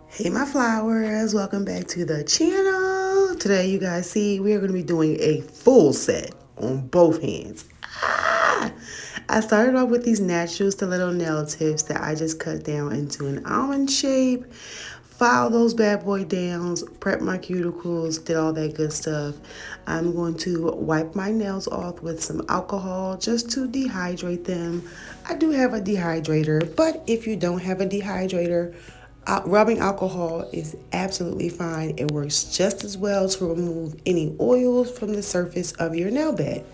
Hey my flowers, welcome back to the channel. Today you guys see we are going to be doing a full set on both hands. I started off with these natural stiletto nail tips that I just cut down into an almond shape. File those bad boy downs, prep my cuticles, did all that good stuff. I'm going to wipe my nails off with some alcohol just to dehydrate them. I do have a dehydrator, but if you don't have a dehydrator, rubbing alcohol is absolutely fine. It works just as well to remove any oils from the surface of your nail bed.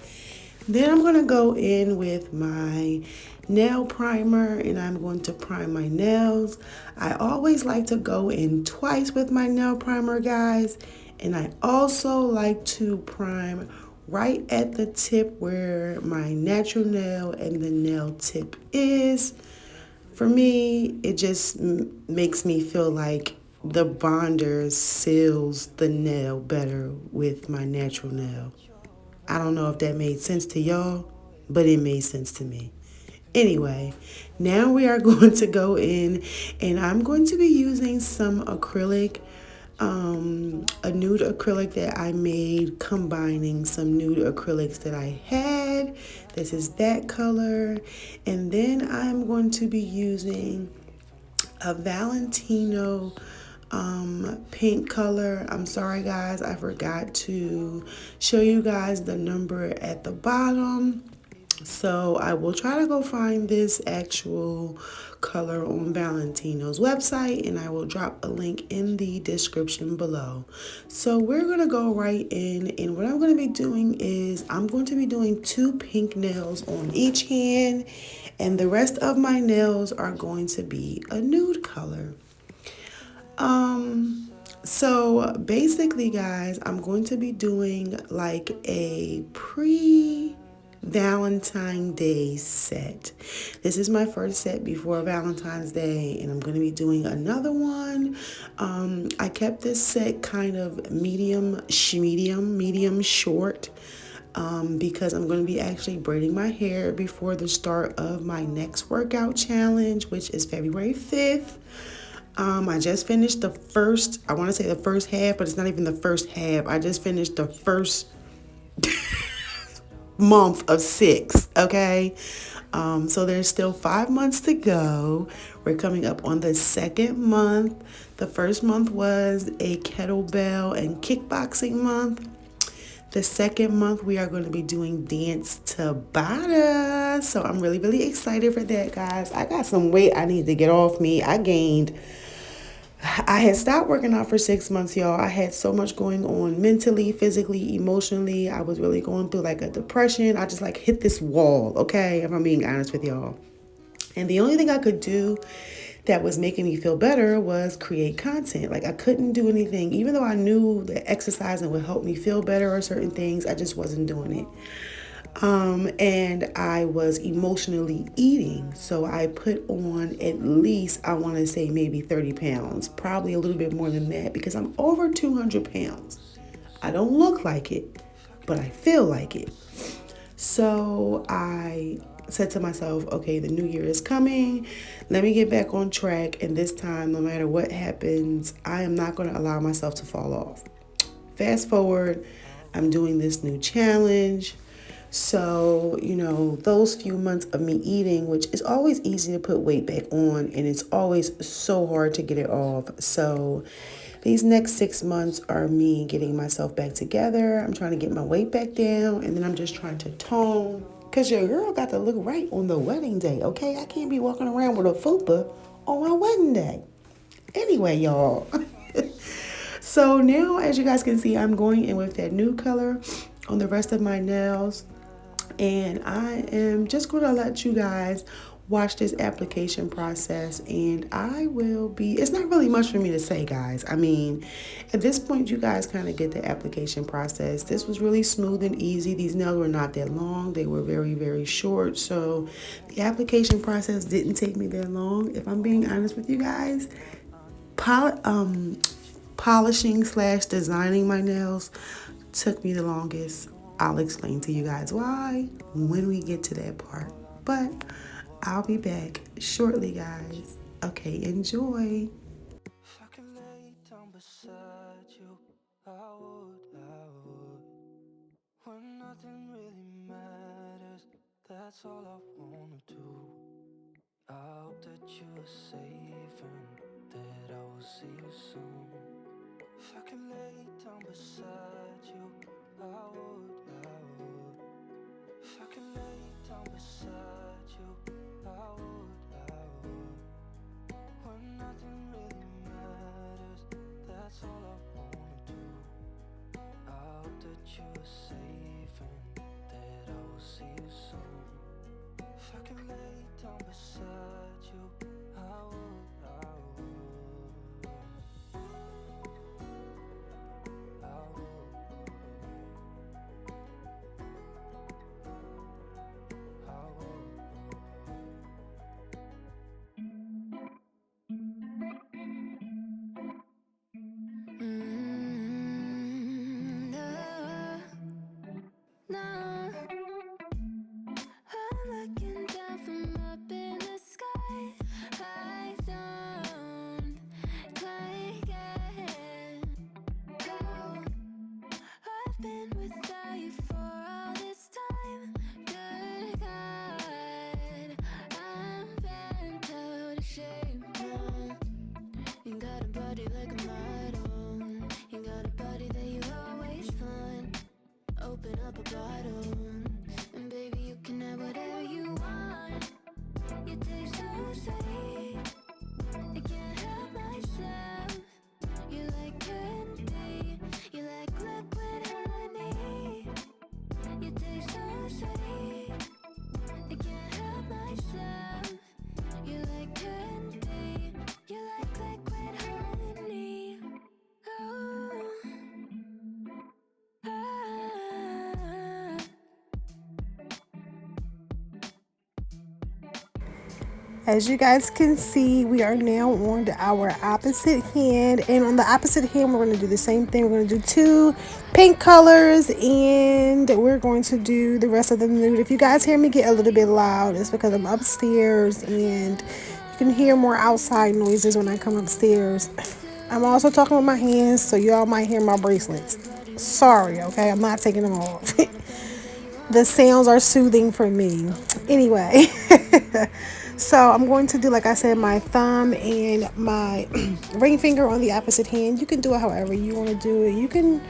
Then I'm going to go in with my nail primer and I'm going to prime my nails. I always like to go in twice with my nail primer, guys. And I also like to prime right at the tip where my natural nail and the nail tip is. For me, it just makes me feel like the bonder seals the nail better with my natural nail. I don't know if that made sense to y'all, but it made sense to me. Anyway, now we are going to go in and I'm going to be using some acrylic, a nude acrylic that I made combining some nude acrylics that I had. This is that color. And then I'm going to be using a Valentino pink color. I'm sorry guys, I forgot to show you guys the number at the bottom. So I will try to go find this actual color on Valentino's website and I will drop a link in the description below. So we're going to go right in and what I'm going to be doing is I'm going to be doing 2 pink nails on each hand and the rest of my nails are going to be a nude color. So basically guys, I'm going to be doing like a pre-Valentine Day set. This is my first set before Valentine's Day and I'm going to be doing another one. I kept this set kind of medium short. Because I'm going to be actually braiding my hair before the start of my next workout challenge, which is February 5th. I just finished the first, I want to say the first half, but it's not even the first half. I just finished the first month of 6, okay? So there's still 5 months to go. We're coming up on the second month. The first month was a kettlebell and kickboxing month. The second month, we are going to be doing Dance Tabata. So I'm really, really excited for that, guys. I got some weight I need to get off me. I had stopped working out for 6 months, y'all. I had so much going on mentally, physically, emotionally. I was really going through like a depression. I just like hit this wall, okay? If I'm being honest with y'all. And the only thing I could do that was making me feel better was create content. Like I couldn't do anything, even though I knew that exercising would help me feel better or certain things, I just wasn't doing it. And I was emotionally eating. So I put on at least, I want to say maybe 30 pounds, probably a little bit more than that because I'm over 200 pounds. I don't look like it, but I feel like it. So I said to myself, okay, the new year is coming. Let me get back on track. And this time, no matter what happens, I am not going to allow myself to fall off. Fast forward, I'm doing this new challenge. So, those few months of me eating, which is always easy to put weight back on, and it's always so hard to get it off. So, these next 6 months are me getting myself back together. I'm trying to get my weight back down, and then I'm just trying to tone. Because your girl got to look right on the wedding day, okay? I can't be walking around with a fupa on my wedding day. Anyway, y'all. So now, as you guys can see, I'm going in with that nude color on the rest of my nails. And I am just going to let you guys watch this application process and it's not really much for me to say, guys. I mean, at this point, you guys kind of get the application process. This was really smooth and easy. These nails were not that long. They were very, very short. So the application process didn't take me that long. If I'm being honest with you guys, polishing slash designing my nails took me the longest. I'll explain to you guys why when we get to that part. But I'll be back shortly, guys. Okay, enjoy. If I could lay down beside you, I would. When nothing really matters, that's all I wanna do. I hope that you are safe and that I will see you soon. If I could lay down beside you, I would. If I could lay down beside you, I would. When nothing really matters, that's all I wanna do. I hope that you are safe and that I will see you soon. If I could lay down beside you, I would. I would. I would. No, no. I'm looking down from up in the sky. I don't quite get how I've been without you for all this time. Good God, I'm bent out of shape now. You got a body like a model. You got a body that you always find. Open up a bottle, and baby you can have whatever you want. You taste so sweet, I can't help myself. You like candy, you like liquid honey. You taste so sweet, I can't help myself. You like candy, you like liquid honey. Oh, ah. As you guys can see, we are now on to our opposite hand, and on the opposite hand we're going to do the same thing. We're going to do two pink colors, and we're going to do the rest of the nude. If you guys hear me get a little bit loud, it's because I'm upstairs and you can hear more outside noises when I come upstairs. I'm also talking with my hands, so y'all might hear my bracelets. Sorry, okay? I'm not taking them off. The sounds are soothing for me. Anyway, so I'm going to do, like I said, my thumb and my ring finger on the opposite hand. You can do it however you want to do it. You can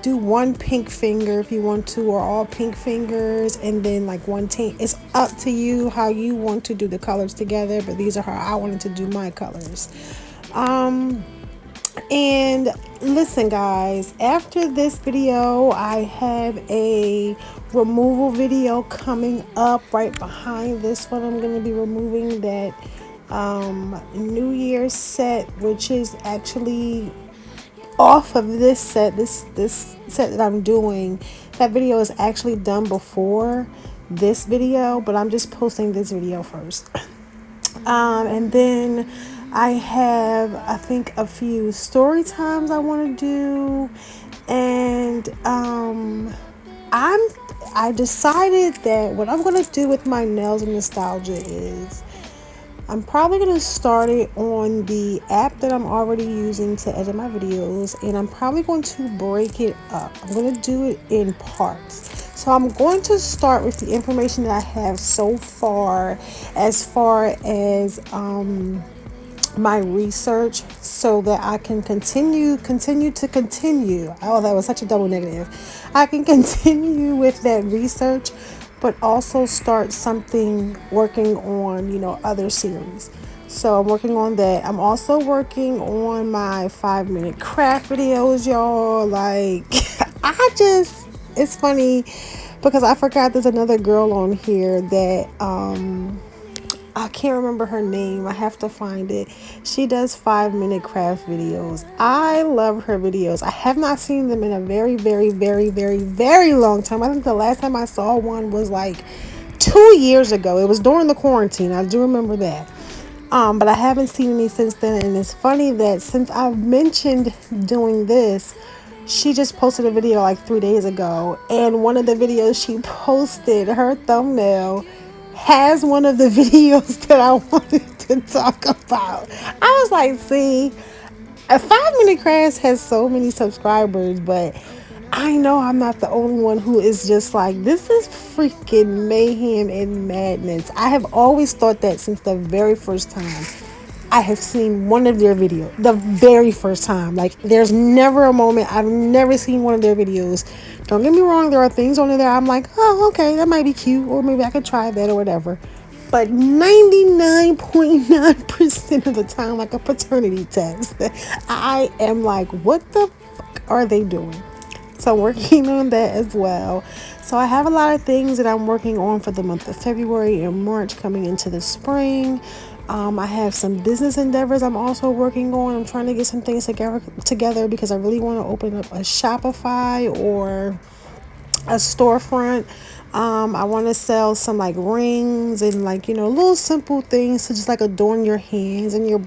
do one pink finger if you want to, or all pink fingers, and then like one tint. It's up to you how you want to do the colors together, but these are how I wanted to do my colors. And listen, guys, after this video, I have a removal video coming up right behind this one. I'm going to be removing that New Year's set, which is actually off of this set. This set that I'm doing, that video is actually done before this video, but I'm just posting this video first. And then I have, I think, a few story times I want to do, and I decided that what I'm gonna do with my nails and nostalgia is I'm probably going to start it on the app that I'm already using to edit my videos, and I'm probably going to break it up. I'm going to do it in parts. So I'm going to start with the information that I have so far as my research, so that I can continue. Oh, that was such a double negative. I can continue with that research, but also start something working on, other series. So I'm working on that. I'm also working on my 5-minute craft videos, y'all. Like, it's funny because I forgot there's another girl on here that, I can't remember her name. I have to find it. She does 5-minute craft videos. I love her videos. I have not seen them in a very, very, very, very, very long time. I think the last time I saw one was like 2 years ago. It was during the quarantine. I do remember that. But I haven't seen any since then. And it's funny that since I've mentioned doing this, she just posted a video like 3 days ago. And one of the videos she posted, her thumbnail has one of the videos that I wanted to talk about. I was like, see, a 5 minute crash has so many subscribers, but I know I'm not the only one who is just like, this is freaking mayhem and madness. I have always thought that since the very first time I have seen one of their videos. The very first time. Like, there's never a moment I've never seen one of their videos. Don't get me wrong, there are things on there I'm like, oh, okay, that might be cute, or maybe I could try that or whatever. But 99.9% of the time, like a paternity test, I am like, what the fuck are they doing? So I'm working on that as well. So I have a lot of things that I'm working on for the month of February and March coming into the spring. I have some business endeavors I'm also working on. I'm trying to get some things together because I really want to open up a Shopify or a storefront. I want to sell some like rings and like, little simple things to just like adorn your hands and your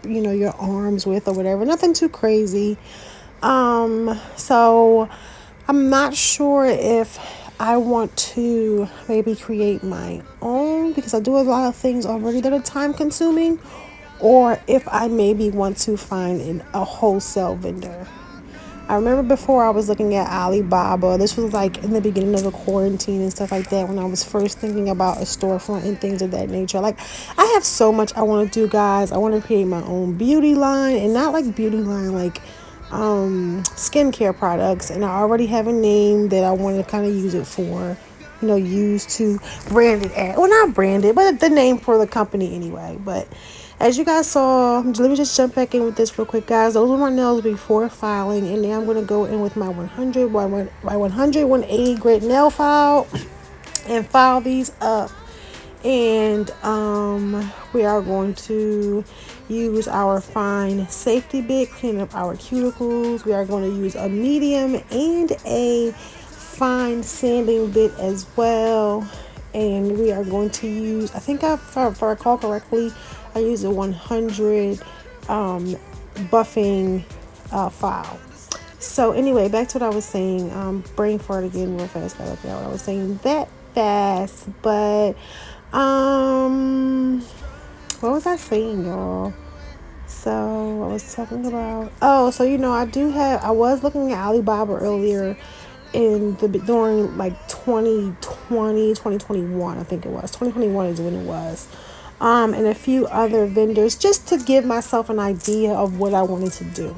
arms with or whatever. Nothing too crazy. So I'm not sure if I want to maybe create my own because I do a lot of things already that are time consuming, or if I maybe want to find a wholesale vendor. I remember before I was looking at Alibaba. This was like in the beginning of the quarantine and stuff like that when I was first thinking about a storefront and things of that nature. Like, I have so much I want to do, guys. I want to create my own beauty line, and not like beauty line like skincare products. And I already have a name that I want to kind of use it for. Use to brand it at. Well, not brand it, but the name for the company anyway. But as you guys saw, let me just jump back in with this real quick, guys. Those were my nails before filing, and now I'm going to go in with my 100 by 180 grit nail file and file these up. And we are going to use our fine safety bit, clean up our cuticles. We are going to use a medium and a fine sanding bit as well. And we are going to use, I think if I recall correctly, I use a 100 buffing file. So anyway, back to what I was saying. Brain fart again real fast. Gotta figure out what I was saying that fast. But what was I saying, y'all? So I was talking about, so I was looking at Alibaba earlier during like 2020, 2021, I think it was. 2021 is when it was. And a few other vendors just to give myself an idea of what I wanted to do.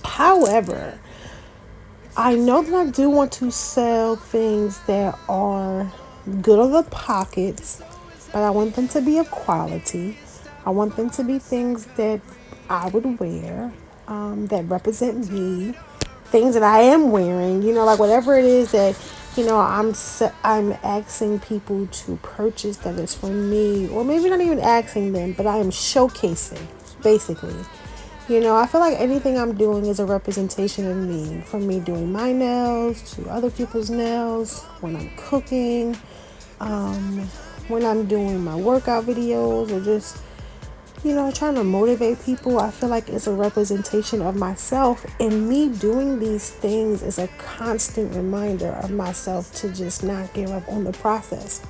However, I know that I do want to sell things that are good on the pockets, but I want them to be of quality. I want them to be things that I would wear, that represent me, things that I am wearing. Like whatever it is that I'm asking people to purchase that is for me, or maybe not even asking them, but I am showcasing basically. I feel like anything I'm doing is a representation of me, from me doing my nails to other people's nails, when I'm cooking, when I'm doing my workout videos, or just, trying to motivate people. I feel like it's a representation of myself, and me doing these things is a constant reminder of myself to just not give up on the process.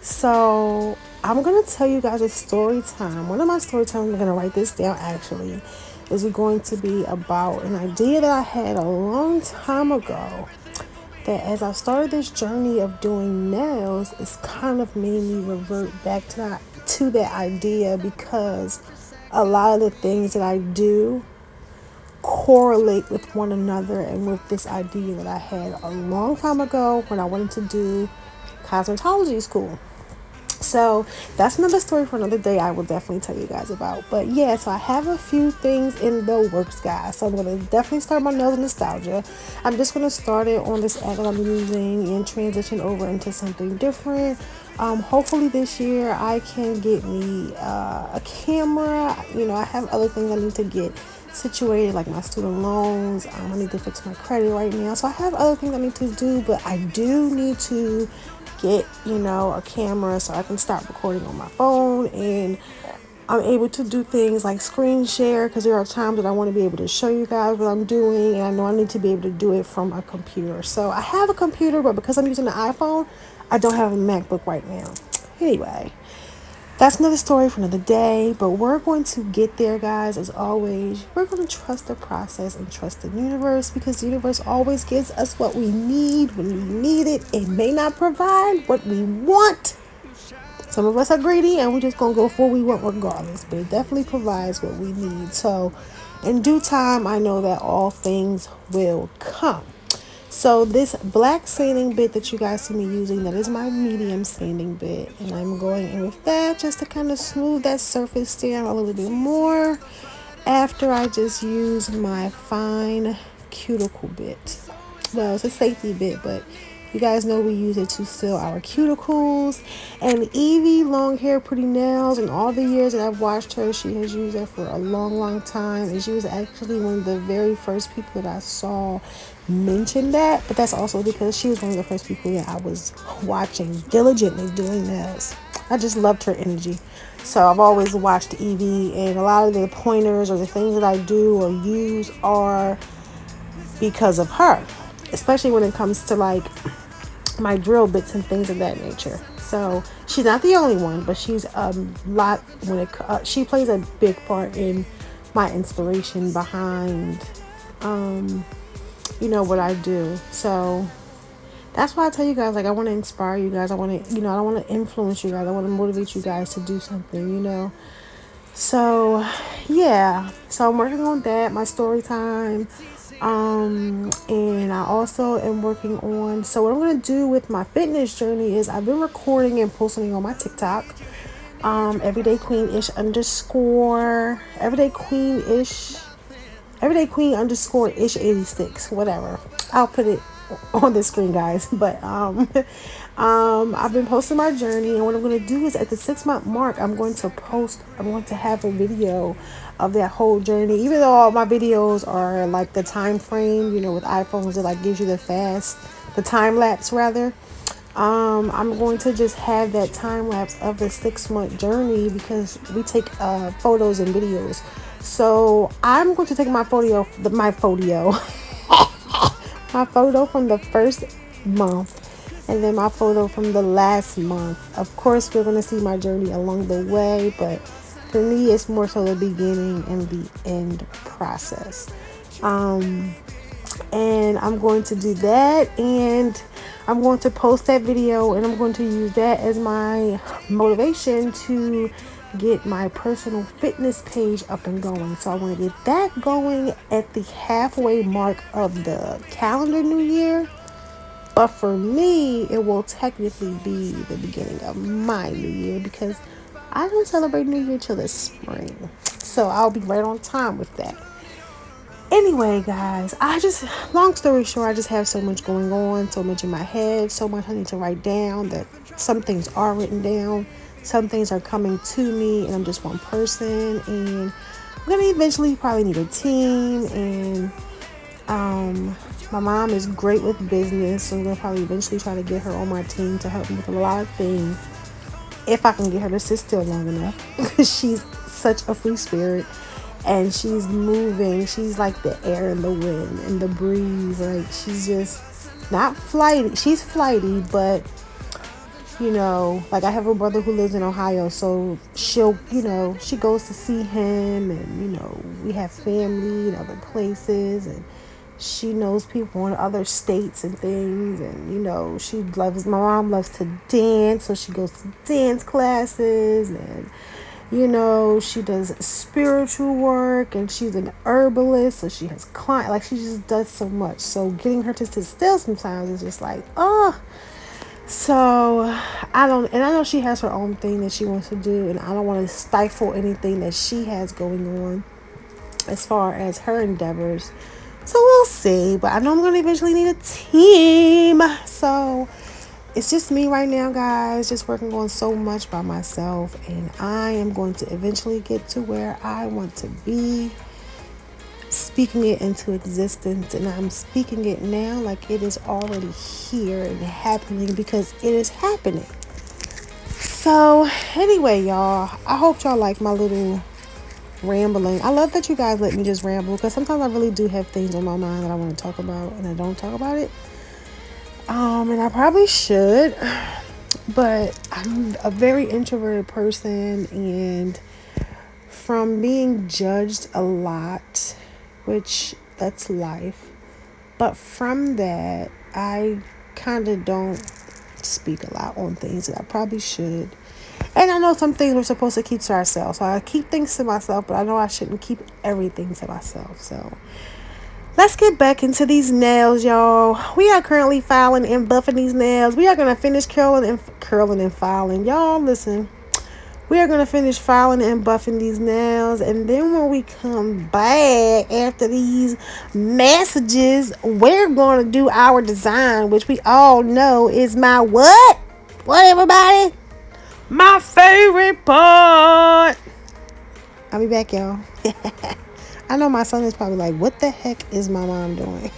So I'm going to tell you guys a story time. One of my story times, I'm going to write this down actually, is going to be about an idea that I had a long time ago, that as I started this journey of doing nails, it's kind of made me revert back to that idea, because a lot of the things that I do correlate with one another and with this idea that I had a long time ago when I wanted to do cosmetology school. So that's another story for another day. I will definitely tell you guys about. But yeah, so I have a few things in the works, guys. So I'm going to definitely start my nails nostalgia. I'm just going to start it on this app that I'm using and transition over into something different. Hopefully this year I can get me a camera. I have other things I need to get situated, like my student loans. I need to fix my credit right now. So I have other things I need to do, but I do need to get a camera so I can start recording on my phone, and I'm able to do things like screen share, because there are times that I want to be able to show you guys what I'm doing, and I know I need to be able to do it from a computer. So I have a computer, but because I'm using the iPhone, I don't have a MacBook right now. Anyway, that's another story for another day, but we're going to get there, guys. As always, we're going to trust the process and trust the universe, because the universe always gives us what we need when we need it. It may not provide what we want. Some of us are greedy and we're just going to go for what we want regardless, but it definitely provides what we need. So in due time, I know that all things will come. So this black sanding bit that you guys see me using, that is my medium sanding bit, and I'm going in with that just to kind of smooth that surface down a little bit more after I just use my fine cuticle bit. Well, it's a safety bit, but you guys know we use it to seal our cuticles. And Evie, long hair, pretty nails, and all the years that I've watched her, she has used that for a long, long time. And she was actually one of the very first people that I saw mention that. But that's also because she was one of the first people that I was watching diligently doing nails. I just loved her energy. So I've always watched Evie, and a lot of the pointers or the things that I do or use are because of her, especially when it comes to like my drill bits and things of that nature. So she's not the only one, but she's a lot when it she plays a big part in my inspiration behind what I do. So that's why I tell you guys, like, I want to inspire you guys. I want to, I don't want to influence you guys. I want to motivate you guys to do something. So yeah, so I'm working on that, my story time. And I also am working on, so what I'm going to do with my fitness journey is I've been recording and posting on my TikTok, everyday queen-ish underscore, everyday queen underscore ish 86, whatever. I'll put it on the screen, guys. But I've been posting my journey, and what I'm going to do is at the 6-month mark, I'm going to have a video of that whole journey. Even though all my videos are like the time frame, with iPhones, it like gives you the time lapse rather. I'm going to just have that time lapse of the 6-month journey, because we take photos and videos. So I'm going to take my photo my photo from the first month, and then my photo from the last month. Of course, we're going to see my journey along the way, but for me, it's more so the beginning and the end process. And I'm going to do that, and I'm going to post that video, and I'm going to use that as my motivation to get my personal fitness page up and going. So I want to get that going at the halfway mark of the calendar new year. But for me, it will technically be the beginning of my new year, because I don't celebrate New Year till the spring. So I'll be right on time with that. Anyway, guys, long story short, I just have so much going on, so much in my head, so much I need to write down, that some things are written down, some things are coming to me, and I'm just one person, and I'm going to eventually probably need a team, and my mom is great with business, so I'm going to probably eventually try to get her on my team to help me with a lot of things, if I can get her to sit still long enough, because she's such a free spirit. And she's moving. She's like the air and the wind and the breeze. Like, she's just not flighty. She's flighty, but like, I have a brother who lives in Ohio, so she'll, she goes to see him, and we have family in other places, and she knows people in other states and things, and my mom loves to dance, so she goes to dance classes, and she does spiritual work, and she's an herbalist, so she has clients. Like, she just does so much. So getting her to sit still sometimes is just like, oh. So I know she has her own thing that she wants to do, and I don't want to stifle anything that she has going on as far as her endeavors. So we'll see. But I know I'm going to eventually need a team. So it's just me right now, guys, just working on so much by myself, and I am going to eventually get to where I want to be, speaking it into existence, and I'm speaking it now like it is already here and happening, because it is happening. So anyway, y'all, I hope y'all like my little rambling. I love that you guys let me just ramble, because sometimes I really do have things on my mind that I want to talk about, and I don't talk about it. And I probably should. But I'm a very introverted person, and from being judged a lot, which that's life. But from that, I kind of don't speak a lot on things that I probably should. And I know some things we're supposed to keep to ourselves. So I keep things to myself, but I know I shouldn't keep everything to myself. So let's get back into these nails, y'all. We are currently filing and buffing these nails. We are gonna finish curling and filing. Y'all listen. We are gonna finish filing and buffing these nails, and then when we come back after these messages, we're gonna do our design, which we all know is my what? What, everybody? My favorite part. I'll be back, y'all. I know my son is probably like, what the heck is my mom doing?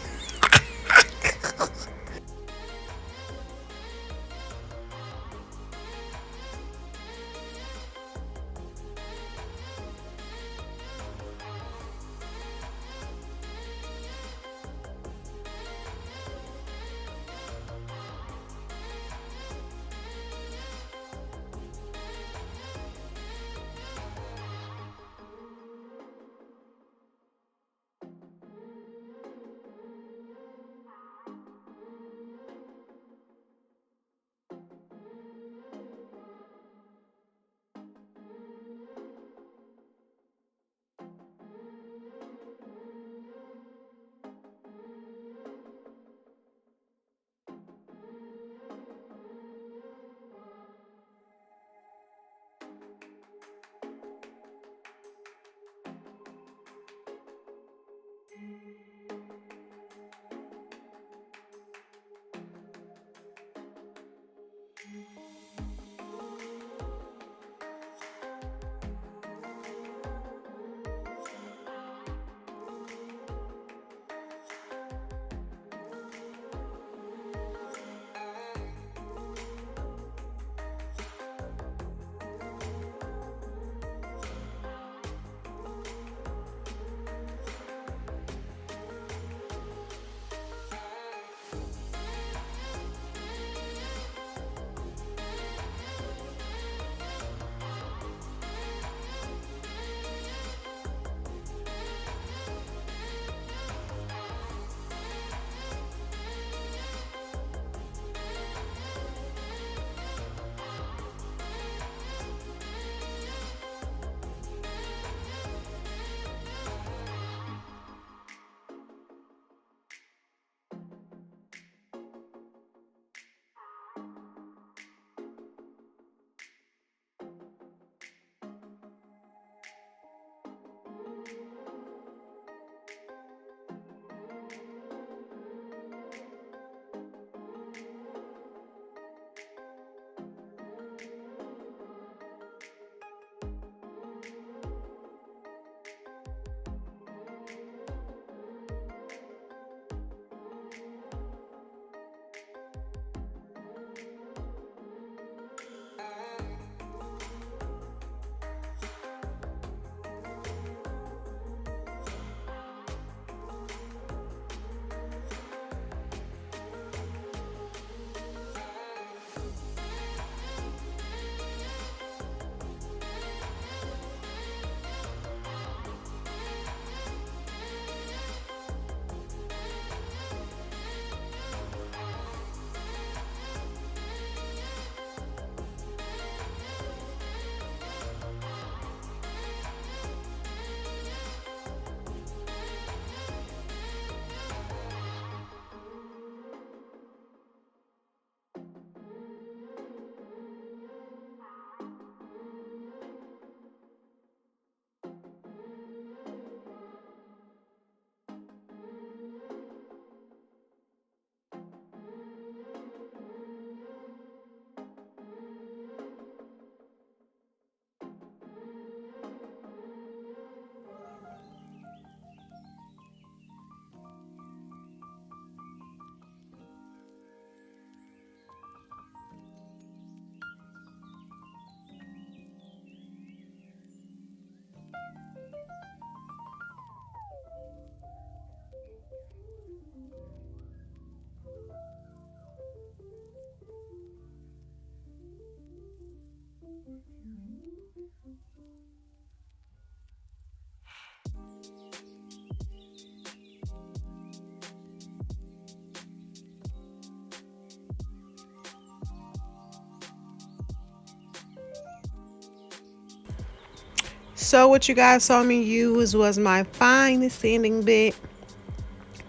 So what you guys saw me use was my fine sanding bit,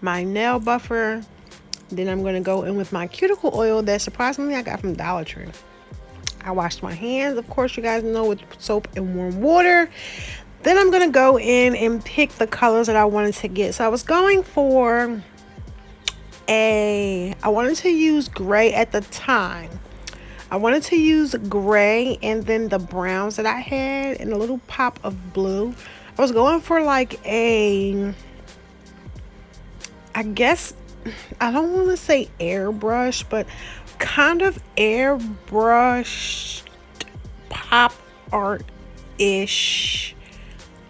my nail buffer. Then I'm going to go in with my cuticle oil that surprisingly I got from Dollar Tree. I washed my hands, of course, you guys know, with soap and warm water. Then I'm going to go in and pick the colors that I wanted to get. So I was going for I wanted to use gray at the time. I wanted to use gray and then the browns that I had and a little pop of blue. I was going for like I guess, I don't want to say airbrush, but kind of airbrushed pop art-ish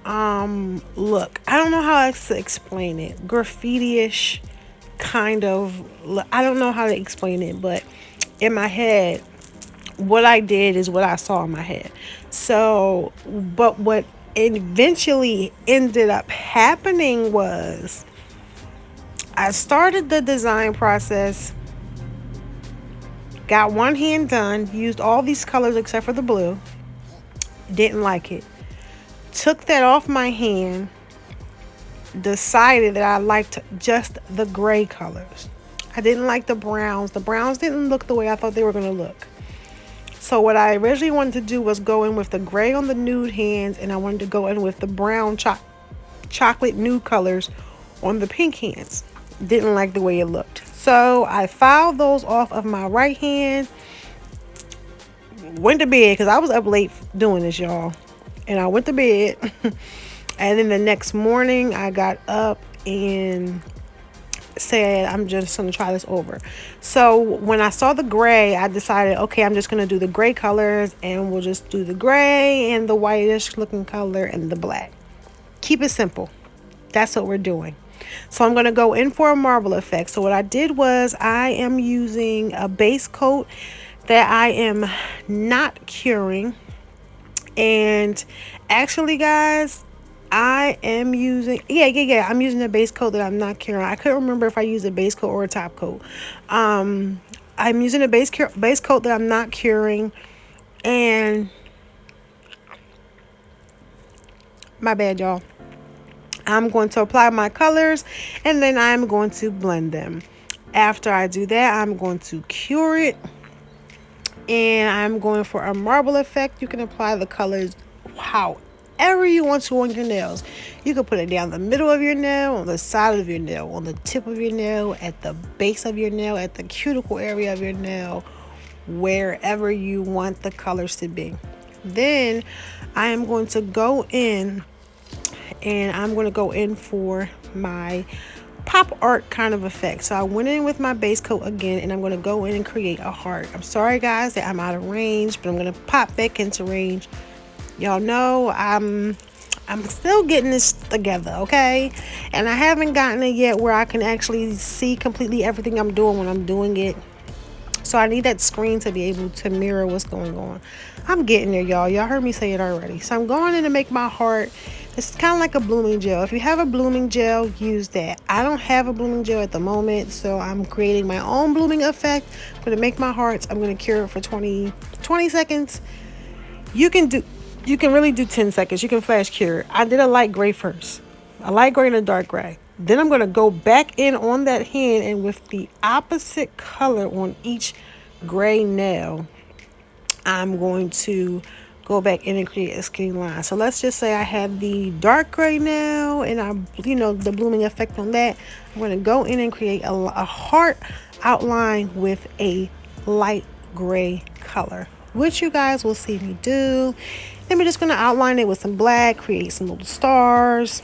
look. I don't know how to explain it. Graffiti-ish kind of look. I don't know how to explain it, but in my head, what I did is what I saw in my head. So, but what eventually ended up happening was I started the design process, got one hand done, used all these colors except for the blue, didn't like it. Took that off my hand, decided that I liked just the gray colors. I didn't like the browns. The browns didn't look the way I thought they were going to look. So what I originally wanted to do was go in with the gray on the nude hands, and I wanted to go in with the brown chocolate nude colors on the pink hands. Didn't like the way it looked. So I filed those off of my right hand, went to bed because I was up late doing this, y'all. And I went to bed. And then the next morning I got up and said, I'm just going to try this over. So when I saw the gray, I decided, okay, I'm just going to do the gray colors, and we'll just do the gray and the whitish looking color and the black. Keep it simple. That's what we're doing. So I'm going to go in for a marble effect. So what I did was I am using a base coat that I am not curing. And actually, guys, I am using, I'm using a base coat that I'm not curing. I couldn't remember if I used a base coat or a top coat. I'm using a base coat that I'm not curing. And my bad, y'all. I'm going to apply my colors, and then I'm going to blend them. After I do that, I'm going to cure it, and I'm going for a marble effect. You can apply the colors however you want to on your nails. You can put it down the middle of your nail, on the side of your nail, on the tip of your nail, at the base of your nail, at the cuticle area of your nail, wherever you want the colors to be. Then I am going to go in, and I'm going to go in for my pop art kind of effect. So I went in with my base coat again, and I'm going to go in and create a heart. I'm sorry, guys, that I'm out of range, but I'm going to pop back into range. Y'all know I'm still getting this together, okay? And I haven't gotten it yet where I can actually see completely everything I'm doing when I'm doing it. So I need that screen to be able to mirror what's going on. I'm getting there, y'all. Y'all heard me say it already. So I'm going in to make my heart. This is kind of like a blooming gel. If you have a blooming gel, use that. I don't have a blooming gel at the moment, so I'm creating my own blooming effect. I'm going to make my hearts. I'm going to cure it for 20 seconds. You can really do 10 seconds. You can flash cure. I did a light gray first. A light gray and a dark gray. Then I'm going to go back in on that hand, and with the opposite color on each gray nail, I'm going to go back in and create a skinny line. So let's just say I have the dark gray nail, and the blooming effect on that. I'm going to go in and create a heart outline with a light gray color, which you guys will see me do. Then we're just going to outline it with some black, create some little stars,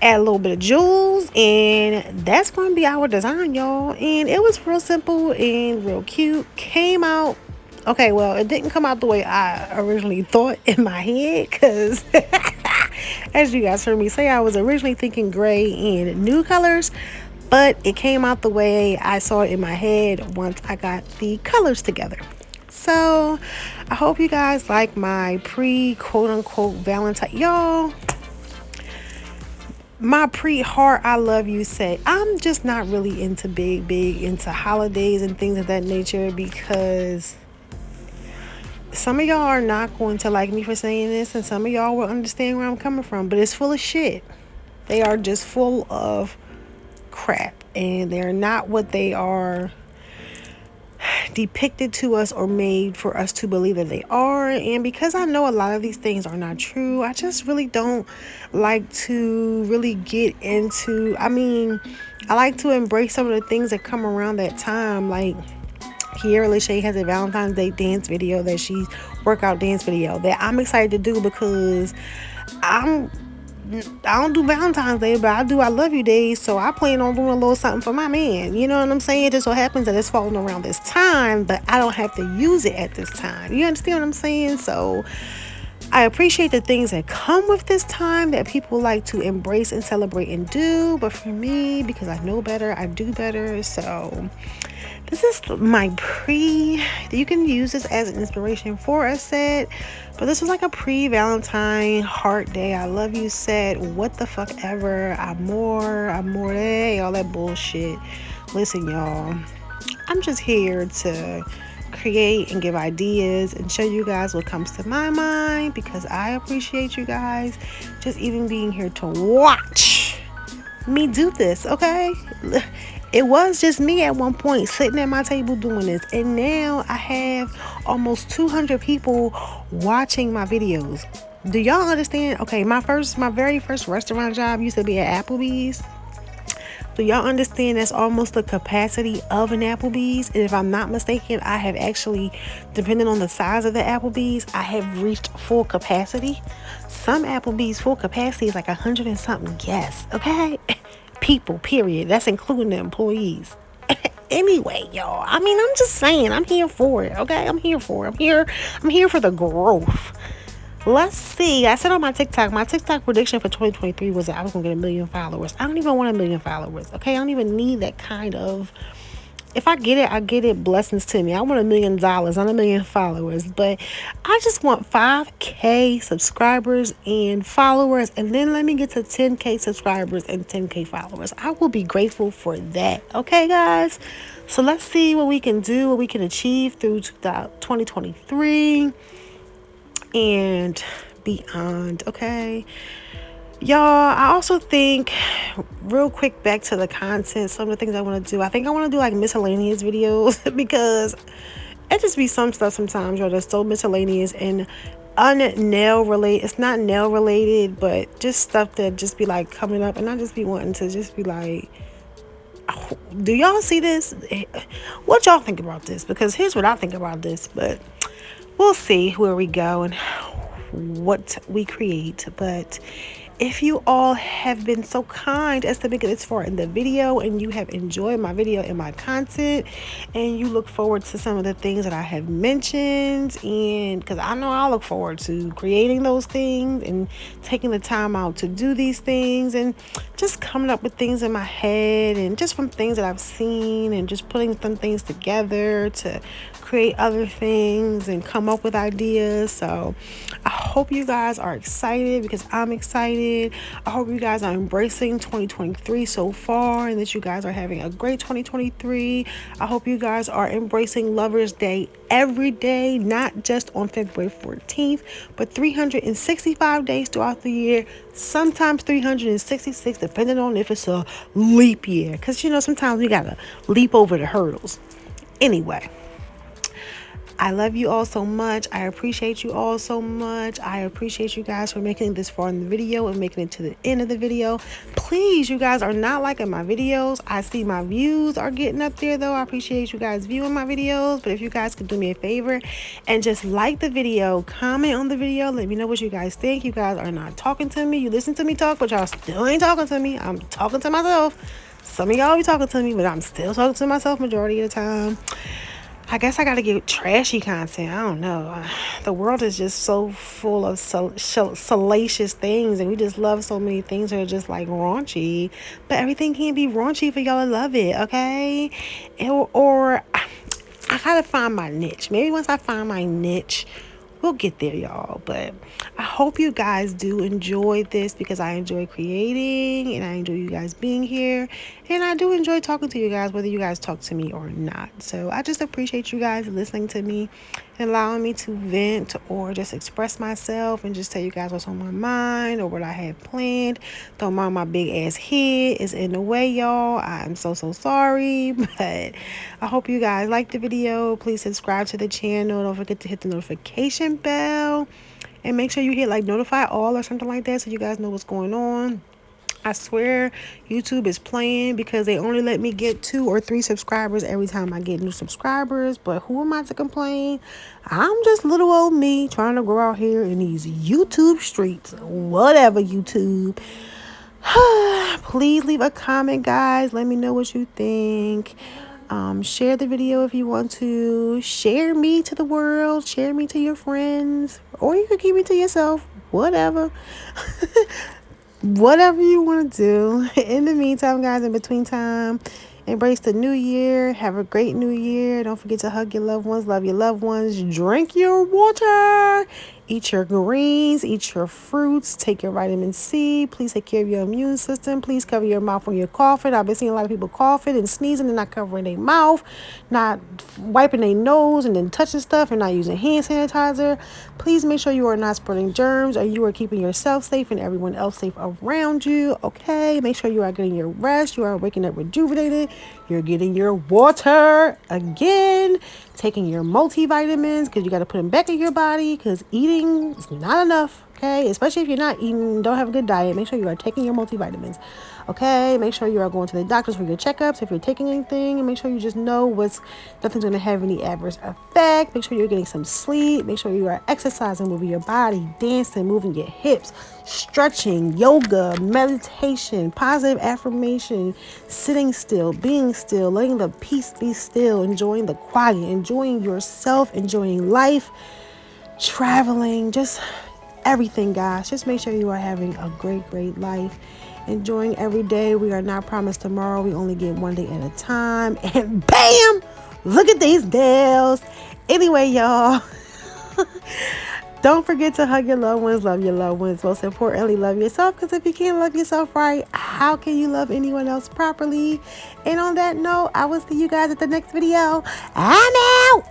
add a little bit of jewels, and that's going to be our design, y'all. And it was real simple and real cute. Came out okay. Well, it didn't come out the way I originally thought in my head, because as you guys heard me say, I was originally thinking gray and nude colors, but it came out the way I saw it in my head once I got the colors together. So I hope you guys like my pre quote unquote Valentine. Y'all, my pre heart I love you set. I'm just not really into big into holidays and things of that nature because some of y'all are not going to like me for saying this, and some of y'all will understand where I'm coming from, but it's full of shit. They are just full of crap, and they're not what they are depicted to us or made for us to believe that they are. And because I know a lot of these things are not true, I just really don't like to really get into, I like to embrace some of the things that come around that time. Like Kiera Lachey has a Valentine's Day dance video that she's workout dance video that I'm excited to do because I'm I don't do Valentine's Day, but I love you days. So I plan on doing a little something for my man. You know what I'm saying? It just so happens that it's falling around this time, but I don't have to use it at this time. You understand what I'm saying? So I appreciate the things that come with this time that people like to embrace and celebrate and do. But for me, because I know better, I do better. So this is my you can use this as an inspiration for a set, but this was like a pre-Valentine heart day. I love you set. What the fuck ever. Amor, all that bullshit. Listen, y'all, I'm just here to create and give ideas and show you guys what comes to my mind because I appreciate you guys just even being here to watch me do this, okay? It was just me at one point sitting at my table doing this, and now I have almost 200 people watching my videos. Do y'all understand? Okay, my very first restaurant job used to be at Applebee's. Do y'all understand that's almost the capacity of an Applebee's? And if I'm not mistaken, I have actually, depending on the size of the Applebee's, I have reached full capacity. Some Applebee's full capacity is like 100 and something guests, okay? People, period. That's including the employees. Anyway, y'all, I'm just saying, I'm here for it, okay? I'm here for it. I'm here for the growth. Let's see. I said on my TikTok prediction for 2023 was that I was going to get 1 million followers. I don't even want 1 million followers, okay? I don't even need that kind of... If I get it, I get it. Blessings to me. I want $1 million, not 1 million followers. But I just want 5K subscribers and followers. And then let me get to 10K subscribers and 10K followers. I will be grateful for that. Okay, guys? So let's see what we can do, what we can achieve through 2023 and beyond. Okay? Y'all, I also think, real quick, back to the content, some of the things I want to do. I think I want to do like miscellaneous videos because it just be some stuff sometimes, y'all, that's so miscellaneous and un-nail related. It's not nail related, but just stuff that just be like coming up, and I just be wanting to just be like, do y'all see this? What y'all think about this? Because here's what I think about this, but we'll see where we go and what we create. But if you all have been so kind as to make it this far in the video and you have enjoyed my video and my content and you look forward to some of the things that I have mentioned, and because I know I look forward to creating those things and taking the time out to do these things and just coming up with things in my head and just from things that I've seen and just putting some things together to create other things and come up with ideas. So I hope you guys are excited because I'm excited. I hope you guys are embracing 2023 so far and that you guys are having a great 2023. I hope you guys are embracing Lover's Day every day, not just on February 14th, but 365 days throughout the year, sometimes 366, depending on if it's a leap year. Because, sometimes we got to leap over the hurdles. Anyway. I love you all so much. I appreciate you all so much. I appreciate you guys for making it this far in the video and making it to the end of the video. Please, you guys are not liking my videos. I see my views are getting up there, though. I appreciate you guys viewing my videos. But if you guys could do me a favor and just like the video, comment on the video, let me know what you guys think. You guys are not talking to me. You listen to me talk, but y'all still ain't talking to me. I'm talking to myself. Some of y'all be talking to me, but I'm still talking to myself majority of the time. I guess I gotta get trashy content. I don't know. The world is just so full of salacious things, and we just love so many things that are just like raunchy. But everything can't be raunchy for y'all to love it, okay? Or I gotta find my niche. Maybe once I find my niche, we'll get there, y'all. But I hope you guys do enjoy this because I enjoy creating and I enjoy you guys being here. And I do enjoy talking to you guys, whether you guys talk to me or not. So I just appreciate you guys listening to me and allowing me to vent or just express myself and just tell you guys what's on my mind or what I have planned. Don't mind my big ass head. It's in the way, y'all. I'm so sorry. But I hope you guys like the video. Please subscribe to the channel. Don't forget to hit the notification bell. And make sure you hit like notify all or something like that so you guys know what's going on. I swear YouTube is playing because they only let me get 2 or 3 subscribers every time I get new subscribers. But who am I to complain? I'm just little old me trying to grow out here in these YouTube streets. Whatever, YouTube. Please leave a comment, guys. Let me know what you think. Share the video if you want to. Share me to the world. Share me to your friends. Or you can keep it to yourself. Whatever. Whatever you want to do. In the meantime, guys, in between time, embrace the new year. Have a great new year. Don't forget to hug your loved ones, love your loved ones, drink your water, eat your greens, eat your fruits, take your vitamin C. Please take care of your immune system. Please cover your mouth when you're coughing. I've been seeing a lot of people coughing and sneezing and not covering their mouth, not wiping their nose and then touching stuff and not using hand sanitizer. Please make sure you are not spreading germs or you are keeping yourself safe and everyone else safe around you. Okay, make sure you are getting your rest. You are waking up rejuvenated. You're getting your water again, taking your multivitamins because you got to put them back in your body because eating is not enough. Okay, especially if you're not eating, don't have a good diet, make sure you are taking your multivitamins. Okay, make sure you are going to the doctors for your checkups if you're taking anything, and make sure you just know nothing's going to have any adverse effect. Make sure you're getting some sleep. Make sure you are exercising, moving your body, dancing, moving your hips, stretching, yoga, meditation, positive affirmation, sitting still, being still, letting the peace be still, enjoying the quiet, enjoying yourself, enjoying life, traveling, just everything, guys. Just make sure you are having a great life, enjoying every day. We are not promised tomorrow. We only get one day at a time. And bam, look at these nails. Anyway, y'all, don't forget to hug your loved ones, love your loved ones. Most importantly, love yourself, because if you can't love yourself right, how can you love anyone else properly? And on that note, I will see you guys at the next video. I'm out.